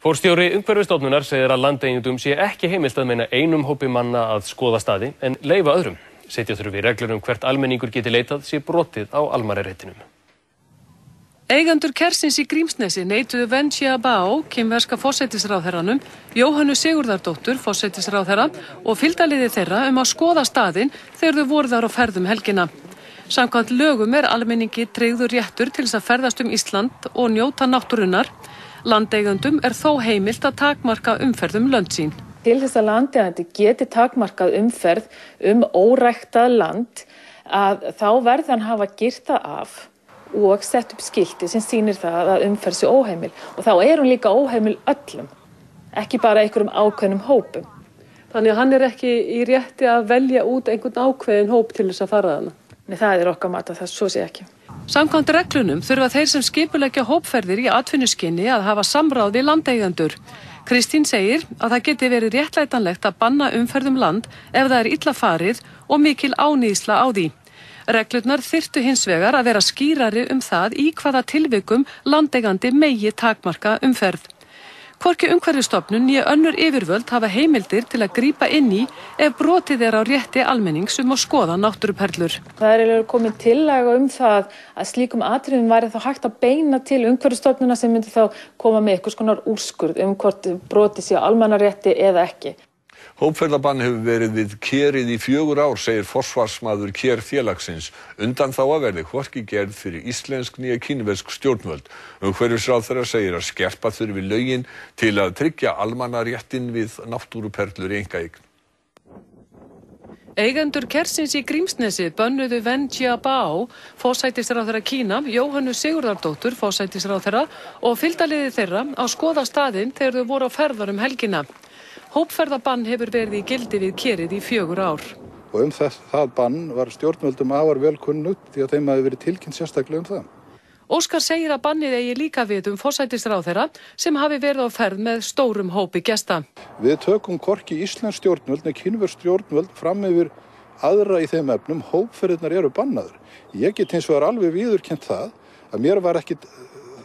Forstjóri Umhverfisstofnunar segir að landeigendum sé ekki heimilt að meina einum hópi manna að skoða staði en leyfa öðrum. Setja þurfi reglur hvert almenningur geti leitað sé brotið á almannaréttinum. Eigendur Kersins í Grímsnesi neituðu Wen Jiabao, kínverska forsætisráðherranum, Jóhönnu Sigurðardóttur, forsætisráðherra og fylgdarliði þeirra að skoða staðinn þegar þau voru þar á ferðum helgina. Samkvæmt lögum almenningi tryggður réttur til þess að ferðast Ísland og njóta náttúrunnar. Landeigendum þó heimilt að takmarka umferð lönd sín. Til þess að landeigandi geti takmarkað umferð óræktað land að þá verði hann hafa girt það af og sett upp skilti sem sýnir það að umferð sé óheimil. Og þá hún líka óheimil öllum, ekki bara einhverjum ákveðnum hópum. Þannig að hann ekki í rétti að velja út einhvern ákveðin hóp til þess að fara þarna? Nei, það okkar mat að það svo sé ekki. Samkvæmt reglunum þurfa þeir sem skipuleggja hópferðir í atvinnuskyni að hafa samráð við landeigendur. Kristín segir að það geti verið réttlætanlegt að banna umferð land ef það illa farið og mikil áníðsla á því. Reglurnar þyrftu hins vegar að vera skýrari það í hvaða tilvikum landeigandi megi takmarka umferð. Hvorki Umhverfisstofnun né önnur yfirvöld hafa heimildir til að grípa inn í ef brotið á rétti almennings að skoða náttúruperlur. Það komin tillaga það að slíkum atriðum væri þá hægt að beina til Umhverfisstofnunar sem myndi þá koma með einhvers konar úrskurð hvort brotið sé á almannarétti eða ekki. Hópferðabann hefur verið við Kerið í 4 ár, segir forsvarsmaður Kerfélagsins. Undanþága verði hvorki gerð fyrir íslensk né kínversk stjórnvöld. Umhverfisráðherra segir að skerpa þurfi lögin til að tryggja almannaréttinn við náttúruperlur í einkaeign. Eigendur Kersins í Grímsnesi bönnuðu Wen Jiabao, forsætisráðherra Kína, Jóhönnu Sigurðardóttur, forsætisráðherra og fylgdarliði þeirra að skoða staðinn þegar þau voru á ferðar helgina. Hópferðabann hefur verið í gildi við Kerið í 4 ár. Og það bann var stjórnvöldum afar vel kunnugt því að þeim hafi verið tilkynnt sérstaklega það. Óskar segir að bannið eigi líka við forsætisráðherra sem hafi verið á ferð með stórum hópi gesta. Við tökum hvorki íslensk stjórnvöld né kínversk stjórnvöld fram yfir aðra í þeim efnum, hópferðirnar bannaður. Ég get hins vegar alveg viðurkennt það að mér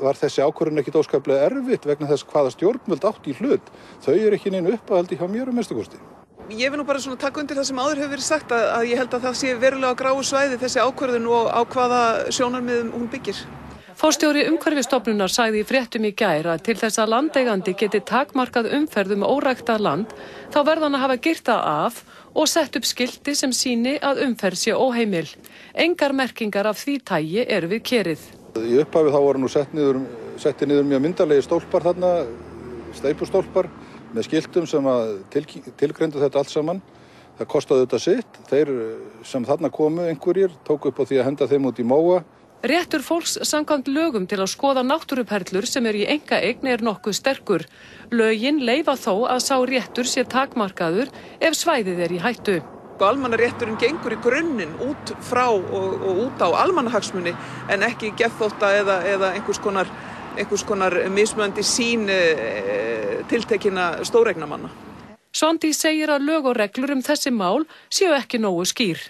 var þessi ákvörðun ekkit óskaplega erfitt vegna þess hvaða stjórnvöld átt í hlut. Þau ekki neinu uppáhaldi hjá mér minnsta kosti. Ég vil nú bara taka undir það sem áður hefur verið sagt að ég held að það sé verulega á gráu svæði þessi ákvörðun og á hvaða sjónarmiðum hún byggir. Forstjóri Umhverfisstofnunar sagði í fréttum í gær að til þess að landeigandi geti takmarkað umferð óræktað land þá verði hann að hafa girt það af og sett upp skilti sem sýni að umferð sé óheimil. Engar merkingar af því tagi við Kerið. Í upphafi þá voru settir niður mjög myndarlegir stólpar þarna, steipustólpar með skiltum sem tilgreindu þetta allt saman. Það kostaði þetta sitt. Þeir sem þarna komu einhverjir tóku upp á því að henda þeim út í móa. Réttur fólks samkvæmt lögum til að skoða náttúruperlur sem í einkaeign nokkuð sterkur. Lögin leyfa þó að sá réttur sé takmarkaður ef svæðið í hættu. Almannarétturinn gengur í grunninn út frá og út á almannahagsmuni en ekki geðþótta eða einhvers konar mismunandi sýn tiltekinna stóreignamanna. Svandís segir að lög og reglur þessi mál séu ekki nógu skýr.